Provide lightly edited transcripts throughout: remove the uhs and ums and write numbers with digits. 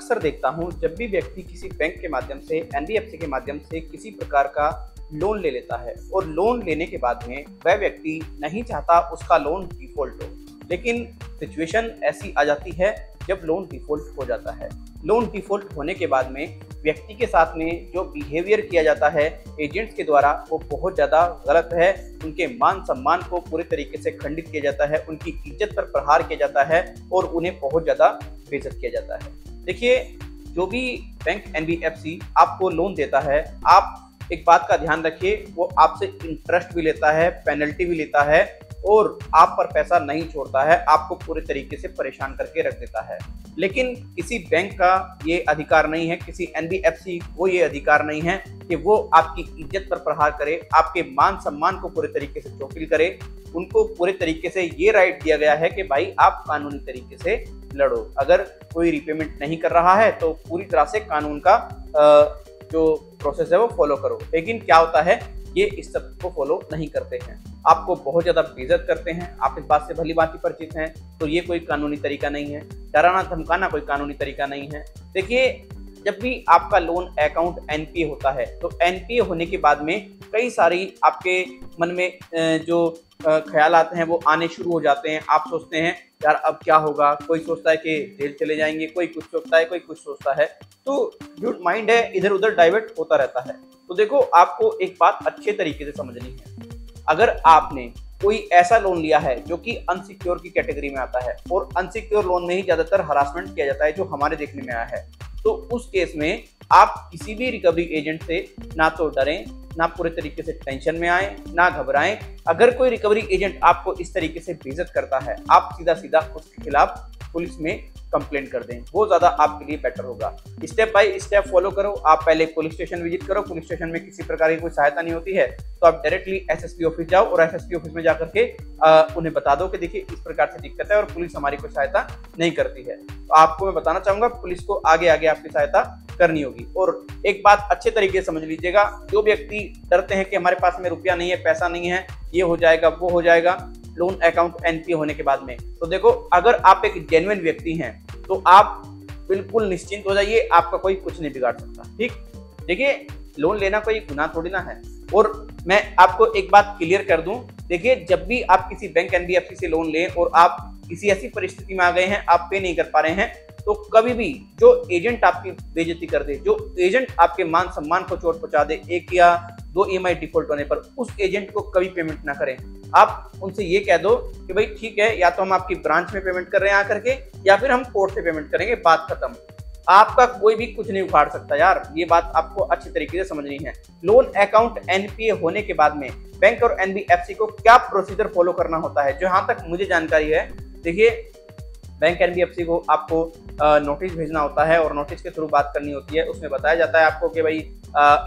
अक्सर देखता हूँ जब भी व्यक्ति किसी बैंक के माध्यम से, एनबीएफसी के माध्यम से किसी प्रकार का लोन ले लेता है और लोन लेने के बाद में वह व्यक्ति नहीं चाहता उसका लोन डिफॉल्ट हो, लेकिन सिचुएशन ऐसी आ जाती है जब लोन डिफॉल्ट हो जाता है। लोन डिफॉल्ट होने के बाद में व्यक्ति के साथ में जो बिहेवियर किया जाता है एजेंट्स के द्वारा वो बहुत ज़्यादा गलत है। उनके मान सम्मान को पूरे तरीके से खंडित किया जाता है, उनकी इज्जत पर प्रहार किया जाता है और उन्हें बहुत ज़्यादा बेइज्जत किया जाता है। देखिए, जो भी बैंक एनबीएफसी आपको लोन देता है, आप एक बात का ध्यान रखिए, वो आपसे इंटरेस्ट भी लेता है, पेनल्टी भी लेता है और आप पर पैसा नहीं छोड़ता है, आपको पूरे तरीके से परेशान करके रख देता है। लेकिन किसी बैंक का ये अधिकार नहीं है, किसी एनबीएफसी को ये अधिकार नहीं है कि वो आपकी इज्जत पर प्रहार करे, आपके मान सम्मान को पूरे तरीके से चौकिल करे। उनको पूरे तरीके से ये राइट दिया गया है कि भाई आप कानूनी तरीके से लड़ो, अगर कोई रिपेमेंट नहीं कर रहा है तो पूरी तरह से कानून का जो प्रोसेस है वो फॉलो करो। लेकिन क्या होता है, ये इस सब को फॉलो नहीं करते हैं, आपको बहुत ज़्यादा बेइज्जत करते हैं। आप इस बात से भली भांति परिचित हैं, तो ये कोई कानूनी तरीका नहीं है। डराना धमकाना कोई कानूनी तरीका नहीं है। देखिए, जब भी आपका लोन अकाउंट एनपीए होता है तो एनपीए होने के बाद में कई सारी आपके मन में जो ख्याल आते हैं वो आने शुरू हो जाते हैं। आप सोचते हैं यार अब क्या होगा, कोई सोचता है कि जेल चले जाएंगे, कोई कुछ सोचता है, कोई कुछ सोचता है, तो जो माइंड है इधर उधर डाइवर्ट होता रहता है। तो देखो, आपको एक बात अच्छे तरीके से समझनी है। अगर आपने कोई ऐसा लोन लिया है जो कि अनसिक्योर की कैटेगरी में आता है और अनसिक्योर लोन में ही ज्यादातर हरासमेंट किया जाता है जो हमारे देखने में आया है, तो उस केस में आप किसी भी रिकवरी एजेंट से ना तो डरें, ना पूरे तरीके से टेंशन में आए, ना घबराएं। अगर कोई रिकवरी एजेंट आपको इस तरीके से बेइज्जत करता है, आप सीधा सीधा उसके खिलाफ पुलिस में कंप्लेंट कर दें, वो ज़्यादा आपके लिए बेटर होगा। स्टेप बाय स्टेप फॉलो करो। आप पहले पुलिस स्टेशन विजिट करो, पुलिस स्टेशन में किसी प्रकार की कोई सहायता नहीं होती है तो आप डायरेक्टली एसएसपी ऑफिस जाओ और एसएसपी ऑफिस में जाकर के उन्हें बता दो कि देखिए इस प्रकार से दिक्कत है और पुलिस हमारी कोई सहायता नहीं करती है। तो आपको मैं बताना चाहूँगा, पुलिस को आगे आगे आपकी सहायता करनी होगी। और एक बात अच्छे तरीके से समझ लीजिएगा, जो व्यक्ति डरते हैं कि हमारे पास में रुपया नहीं है, पैसा नहीं है, ये हो जाएगा वो हो जाएगा लोन अकाउंट एनपीए होने के बाद में, तो देखो, अगर आप एक जेन्युइन व्यक्ति हैं तो आप बिल्कुल निश्चिंत हो जाइए, आपका कोई कुछ नहीं बिगाड़ सकता। ठीक, देखिए, लोन लेना कोई गुनाह थोड़ी ना है। और मैं आपको एक बात क्लियर कर दूं, देखिए, जब भी आप किसी बैंक एनबीएफसी से लोन लें और आप किसी ऐसी परिस्थिति में आ गए हैं, आप पे नहीं कर पा रहे हैं, तो कभी भी जो एजेंट आपकी बेइज्जती कर दे, जो एजेंट आपके मान सम्मान को चोट पहुंचा दे, 1 या 2 ईएमआई डिफॉल्ट होने पर, उस एजेंट को कभी पेमेंट ना करें। आप उनसे ये कह दो कि भाई ठीक है, या तो हम आपकी ब्रांच में पेमेंट कर रहे हैं आकर के, या फिर हम कोर्ट से पेमेंट करेंगे, बात खत्म। आपका कोई भी कुछ नहीं उखाड़ सकता यार, ये बात आपको अच्छी तरीके से समझनी है। लोन अकाउंट एनपीए होने के बाद में बैंक और एनबीएफसी को क्या प्रोसीजर फॉलो करना होता है, जहां तक मुझे जानकारी है, देखिए, बैंक एनबीएफसी को आपको नोटिस भेजना होता है और नोटिस के थ्रू बात करनी होती है। उसमें बताया जाता है आपको कि भाई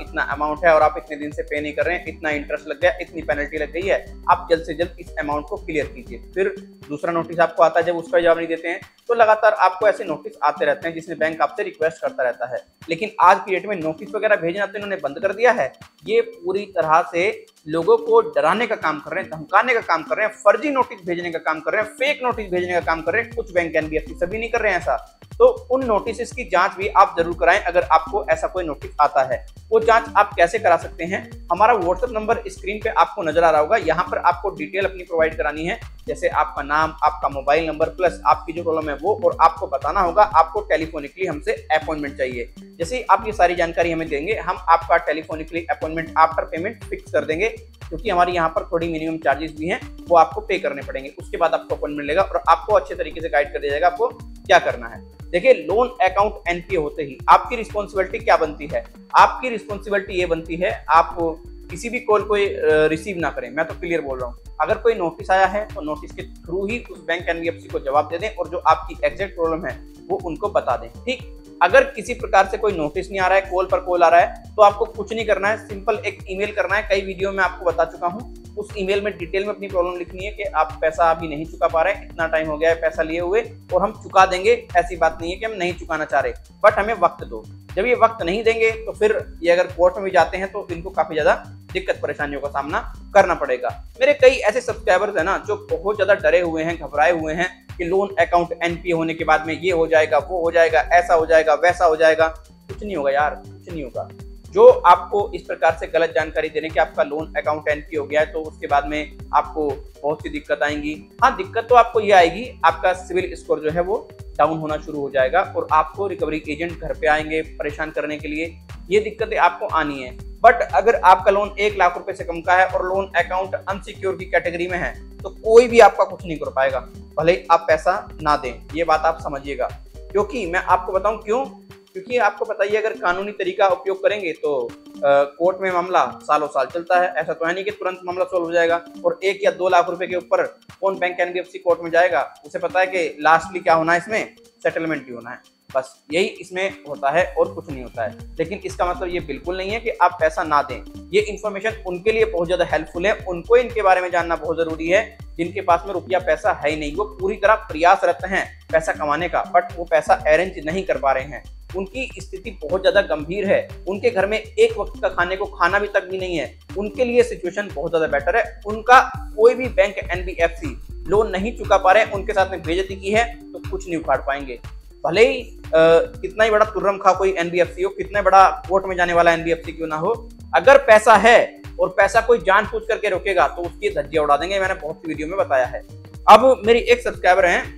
इतना अमाउंट है और आप इतने दिन से पे नहीं कर रहे हैं, इतना इंटरेस्ट लग गया, इतनी पेनल्टी लग गई है, आप जल्द से जल्द इस अमाउंट को क्लियर कीजिए। फिर दूसरा नोटिस आपको आता है, जब उसका जवाब नहीं देते हैं तो लगातार आपको ऐसे नोटिस आते रहते हैं जिसमें बैंक आपसे रिक्वेस्ट करता रहता है। लेकिन आज की डेट में नोटिस वगैरह भेजना तो इन्होंने बंद कर दिया है। ये पूरी तरह से लोगों को डराने का काम कर रहे हैं, धमकाने का काम कर रहे हैं, फर्जी नोटिस भेजने का काम कर रहे हैं, फेक नोटिस भेजने का काम कर रहे हैं। कुछ बैंक एनबीएफसी सभी नहीं कर रहे हैं ऐसा, तो उन नोटिस की जांच भी आप जरूर कराएं अगर आपको ऐसा कोई नोटिस आता है। वो जांच आप कैसे करा सकते हैं, हमारा व्हाट्सएप नंबर स्क्रीन पे आपको नजर आ रहा होगा। यहाँ पर आपको डिटेल अपनी प्रोवाइड करानी है, जैसे आपका नाम, आपका मोबाइल नंबर प्लस आपकी जो प्रॉब्लम है वो, और आपको बताना होगा आपको टेलीफोनिकली हमसे अपॉइंटमेंट चाहिए। जैसे आप ये सारी जानकारी हमें देंगे, हम आपका telephonically appointment after payment fix कर देंगे, क्योंकि हमारे यहाँ पर थोड़ी मिनिमम चार्जेस भी हैं, वो आपको पे करने पड़ेंगे। उसके बाद आपको अपॉइंटमेंट लेगा और आपको अच्छे तरीके से गाइड कर दिया जाएगा आपको क्या करना है। देखिए, लोन अकाउंट एनपीए होते ही आपकी रिस्पॉन्सिबिलिटी क्या बनती है? आपकी रिस्पॉन्सिबिलिटी ये बनती है, आप किसी भी कॉल को रिसीव ना करें। मैं तो क्लियर बोल रहा हूँ, अगर कोई नोटिस आया है तो नोटिस के थ्रू ही उस बैंक एनबीएफसी को जवाब दे दें और जो आपकी एग्जैक्ट प्रॉब्लम है वो उनको बता दें। ठीक, अगर किसी प्रकार से कोई नोटिस नहीं आ रहा है, कॉल पर कॉल आ रहा है, तो आपको कुछ नहीं करना है, सिंपल एक ईमेल करना है। कई वीडियो में आपको बता चुका हूँ, उस ईमेल में डिटेल में अपनी प्रॉब्लम लिखनी है कि आप पैसा अभी नहीं चुका पा रहे हैं, इतना टाइम हो गया है पैसा लिए हुए और हम चुका देंगे। ऐसी बात नहीं है कि हम नहीं चुकाना चाह रहे, बट हमें वक्त दो। जब ये वक्त नहीं देंगे तो फिर ये अगर कोर्ट में भी जाते हैं तो इनको काफी ज्यादा दिक्कत परेशानियों का सामना करना पड़ेगा। मेरे कई ऐसे सब्सक्राइबर्स हैं ना जो बहुत ज्यादा डरे हुए हैं, घबराए हुए हैं कि लोन अकाउंट एनपीए होने के बाद में ये हो जाएगा, वो हो जाएगा, ऐसा हो जाएगा, वैसा हो जाएगा। कुछ नहीं होगा यार, कुछ नहीं होगा। जो आपको इस प्रकार से गलत जानकारी दे रहे हैं कि आपका लोन अकाउंट एनपीए हो गया है तो उसके बाद में आपको बहुत सी दिक्कत आएंगी। हाँ, दिक्कत तो आपको ये आएगी, आपका सिविल स्कोर जो है वो डाउन होना शुरू हो जाएगा और आपको रिकवरी एजेंट घर पे आएंगे परेशान करने के लिए। ये दिक्कतें आपको आनी है। बट अगर आपका लोन 1 लाख रुपए से कम का है और लोन अकाउंट अनसिक्योर की कैटेगरी में है तो कोई भी आपका कुछ नहीं कर पाएगा, भले ही आप पैसा ना दें। ये बात आप समझिएगा, क्योंकि मैं आपको बताऊं क्यों। क्योंकि आपको पता ही है, अगर कानूनी तरीका उपयोग करेंगे तो कोर्ट में मामला सालों साल चलता है। ऐसा तो है नहीं कि तुरंत मामला सोल्व हो जाएगा। और 1 या 2 लाख रुपए के ऊपर कौन बैंक एनबीएफसी कोर्ट में जाएगा? उसे पता है कि लास्टली क्या होना है, इसमें सेटलमेंट ही होना है। बस यही इसमें होता है और कुछ नहीं होता है। लेकिन इसका मतलब ये बिल्कुल नहीं है कि आप पैसा ना दें। ये इन्फॉर्मेशन उनके लिए बहुत ज्यादा हेल्पफुल है, उनको इनके बारे में जानना बहुत जरूरी है जिनके पास में रुपया पैसा है ही नहीं। वो पूरी तरह प्रयासरत हैं पैसा कमाने का, बट वो पैसा अरेंज नहीं कर पा रहे हैं। उनकी स्थिति बहुत ज्यादा गंभीर है, उनके घर में एक वक्त का खाने को खाना भी तक भी नहीं है। उनके लिए सिचुएशन बहुत ज्यादा बेटर है। उनका कोई भी बैंक एनबीएफसी लोन नहीं चुका पा रहे, उनके साथ में बेइज्जती की है तो कुछ नहीं उखाड़ पाएंगे। भले ही कितना ही बड़ा तुर्रम खा कोई एनबीएफसी हो, कितना बड़ा कोर्ट में जाने वाला एनबीएफसी क्यों ना हो, अगर पैसा है और पैसा कोई जानबूझ करके रोकेगा तो उसकी धज्जियां उड़ा देंगे। मैंने बहुत सी वीडियो में बताया है। अब मेरी एक सब्सक्राइबर हैं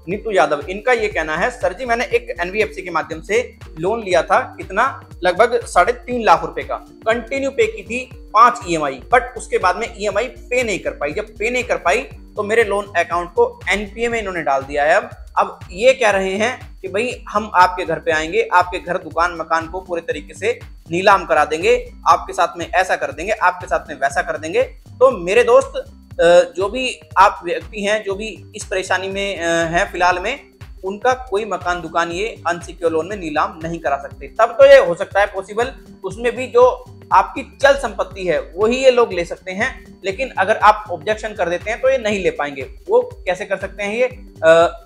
नीतू यादव, इनका ये कहना है, सर जी मैंने एक एनबीएफसी के माध्यम से लोन लिया था, कितना, लगभग 3.5 लाख रुपए का। कंटिन्यू पे की थी 5 ईएमआई, बट उसके बाद में ईएमआई पे नहीं कर पाई। जब पे नहीं कर पाई तो मेरे लोन अकाउंट को एनपीए में इन्होंने डाल दिया है। अब ये कह रहे हैं कि भाई हम आपके घर पे आएंगे, आपके घर दुकान मकान को पूरे तरीके से नीलाम करा देंगे, आपके साथ में ऐसा कर देंगे, आपके साथ में वैसा कर देंगे। तो मेरे दोस्त, जो भी आप व्यक्ति हैं जो भी इस परेशानी में हैं फिलहाल में, उनका कोई मकान दुकान ये अनसिक्योर लोन में नीलाम नहीं करा सकते। तब तो ये हो सकता है पॉसिबल, उसमें भी जो आपकी चल संपत्ति है वही ये लोग ले सकते हैं। लेकिन अगर आप ऑब्जेक्शन कर देते हैं तो ये नहीं ले पाएंगे। वो कैसे कर सकते हैं? ये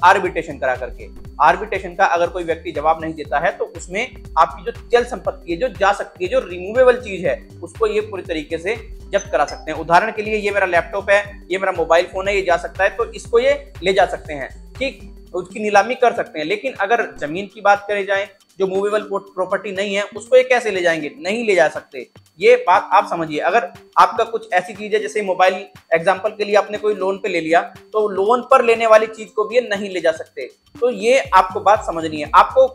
आर्बिट्रेशन करा करके। आर्बिट्रेशन का अगर कोई व्यक्ति जवाब नहीं देता है तो उसमें आपकी जो चल संपत्ति है, जो जा सकती है, जो रिमूवेबल चीज है, उसको ये पूरी तरीके से जब्त करा सकते हैं। उदाहरण के लिए ये मेरा लैपटॉप है, ये मेरा मोबाइल फोन है, ये जा सकता है, तो इसको ये ले जा सकते हैं, ठीक, उसकी नीलामी कर सकते हैं। लेकिन अगर जमीन की बात करी जाए, जो मूवेबल प्रॉपर्टी नहीं है, उसको ये कैसे ले जाएंगे? नहीं ले जा सकते। ये बात आप समझिए। अगर आपका कुछ ऐसी चीज है, जैसे मोबाइल एग्जांपल के लिए आपने कोई लोन पे ले लिया, तो लोन पर लेने वाली चीज को भी ये नहीं ले जा सकते। तो ये आपको बात समझनी है। आपको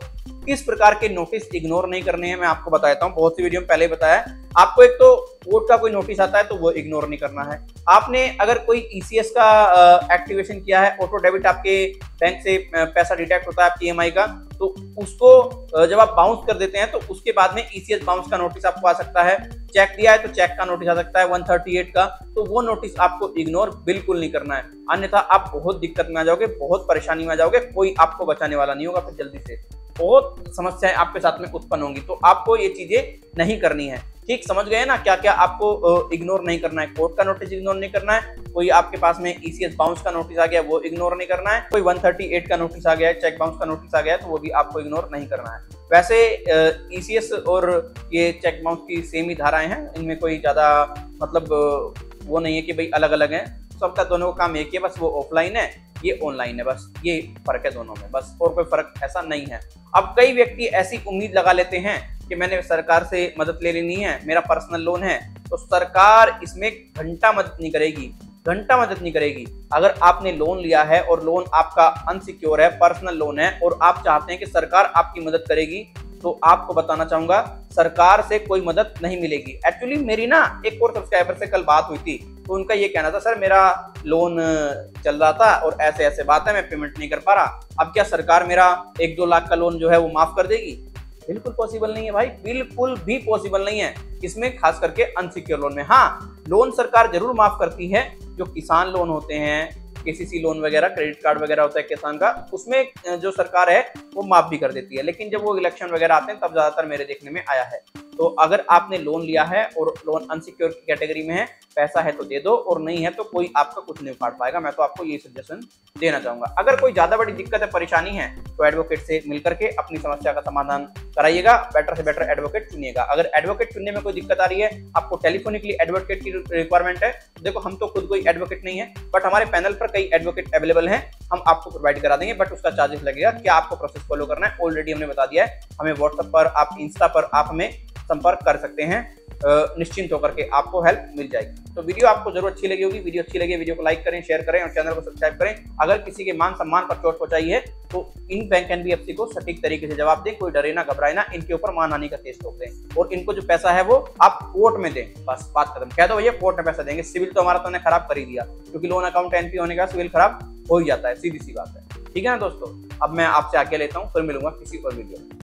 किस प्रकार के नोटिस इग्नोर नहीं करने हैं, मैं आपको बताता हूँ। बहुत सी वीडियो में पहले बताया है आपको। एक तो कोर्ट का कोई नोटिस आता है तो वो इग्नोर नहीं करना है। आपने अगर कोई ईसीएस का एक्टिवेशन किया है, ऑटो डेबिट आपके बैंक से पैसा डिटेक्ट होता है आपकी ईएमआई का, तो उसको जब आप बाउंस कर देते हैं तो उसके बाद में ईसीएस बाउंस का नोटिस आपको आ सकता है। चेक दिया है तो चेक का नोटिस आ सकता है 138 का, तो वो नोटिस आपको इग्नोर बिल्कुल नहीं करना है। अन्यथा आप बहुत दिक्कत में आ जाओगे, बहुत परेशानी में आ जाओगे, कोई आपको बचाने वाला नहीं होगा। फिर जल्दी से बहुत समस्याएं आपके साथ में उत्पन्न होंगी। तो आपको ये चीजें नहीं करनी है। ठीक समझ गए ना क्या क्या आपको इग्नोर नहीं करना है? कोर्ट का नोटिस इग्नोर नहीं करना है, कोई आपके पास में ईसीएस बाउंस का नोटिस आ गया वो इग्नोर नहीं करना है, कोई 138 का नोटिस आ गया है, चेक बाउंस का नोटिस आ गया है, तो वो भी आपको इग्नोर नहीं करना है। वैसे ईसीएस और ये चेक बाउंस की सेम ही धाराएं हैं, इनमें कोई ज्यादा मतलब वो नहीं है कि भाई अलग अलग है। सबका दोनों का काम एक ही है, बस वो ऑफलाइन है, ये ऑनलाइन है, बस ये फर्क है दोनों में, बस और कोई फर्क ऐसा नहीं है। अब कई व्यक्ति ऐसी उम्मीद लगा लेते हैं कि मैंने सरकार से मदद ले लेनी है, मेरा पर्सनल लोन है, तो सरकार इसमें घंटा मदद नहीं करेगी, घंटा मदद नहीं करेगी। अगर आपने लोन लिया है और लोन आपका अनसिक्योर है, पर्सनल लोन है, और आप चाहते हैं कि सरकार आपकी मदद करेगी, तो आपको बताना चाहूंगा सरकार से कोई मदद नहीं मिलेगी। एक्चुअली मेरी ना एक और सब्सक्राइबर से कल बात हुई थी, तो उनका ये कहना था, सर मेरा लोन चल रहा था और ऐसे ऐसे बात है, मैं पेमेंट नहीं कर पा रहा, अब क्या सरकार मेरा 1-2 लाख का लोन जो है वो माफ कर देगी? बिल्कुल पॉसिबल नहीं है भाई, बिल्कुल भी पॉसिबल नहीं है। इसमें खास करके अनसिक्योर लोन में हाँ, लोन सरकार जरूर माफ करती है। जो किसान लोन होते हैं, केसीसी लोन वगैरह, क्रेडिट कार्ड वगैरह होता है किसान का, उसमें जो सरकार है वो माफ भी कर देती है। लेकिन जब वो इलेक्शन वगैरह आते हैं तब ज्यादातर मेरे देखने में आया है। तो अगर आपने लोन लिया है और लोन अनसिक्योर की कैटेगरी में है, पैसा है तो दे दो, और नहीं है तो कोई आपका कुछ नहीं उखाड़ पाएगा। मैं तो आपको ये सजेशन देना चाहूंगा। अगर कोई ज्यादा बड़ी दिक्कत है, परेशानी है, तो एडवोकेट से मिलकर के अपनी समस्या का समाधान कराइएगा। बेटर से बेटर एडवोकेट चुनिएगा। अगर एडवोकेट चुनने में कोई दिक्कत आ रही है, आपको टेलीफोनिकली एडवोकेट की रिक्वायरमेंट है, देखो हम तो खुद कोई एडवोकेट नहीं है, बट हमारे पैनल पर कई एडवोकेट अवेलेबल हैं, हम आपको प्रोवाइड करा देंगे, बट उसका चार्जेस लगेगा। क्या आपको प्रोसेस फॉलो करना है ऑलरेडी हमने बता दिया है। हमें व्हाट्सएप पर, आप इंस्टा पर आप हमें संपर्क कर सकते हैं, निश्चिंत होकर के आपको हेल्प मिल जाएगी। तो वीडियो आपको जरूर अच्छी लगी होगी। वीडियो अच्छी लगी, वीडियो को लाइक करें, शेयर करें और चैनल को सब्सक्राइब करें। अगर किसी के मान सम्मान पर चोट पहुंचाई है तो इन बैंक एनबीएफसी को सटीक तरीके से जवाब दें। कोई डरे ना, घबराए ना, इनके ऊपर मानहानि का केस ठोक दें और इनको जो पैसा है वो आप कोर्ट में दें। बस बात खत्म। कह दो भैया कोर्ट में पैसा देंगे, सिविल तो हमारा तो खराब कर ही दिया, क्योंकि लोन अकाउंट एनपी होने का सिविल खराब हो ही जाता है, सीधी सी बात है। ठीक है ना दोस्तों, अब मैं आपसे आज्ञा लेता हूँ, फिर मिलूंगा किसी और वीडियो में।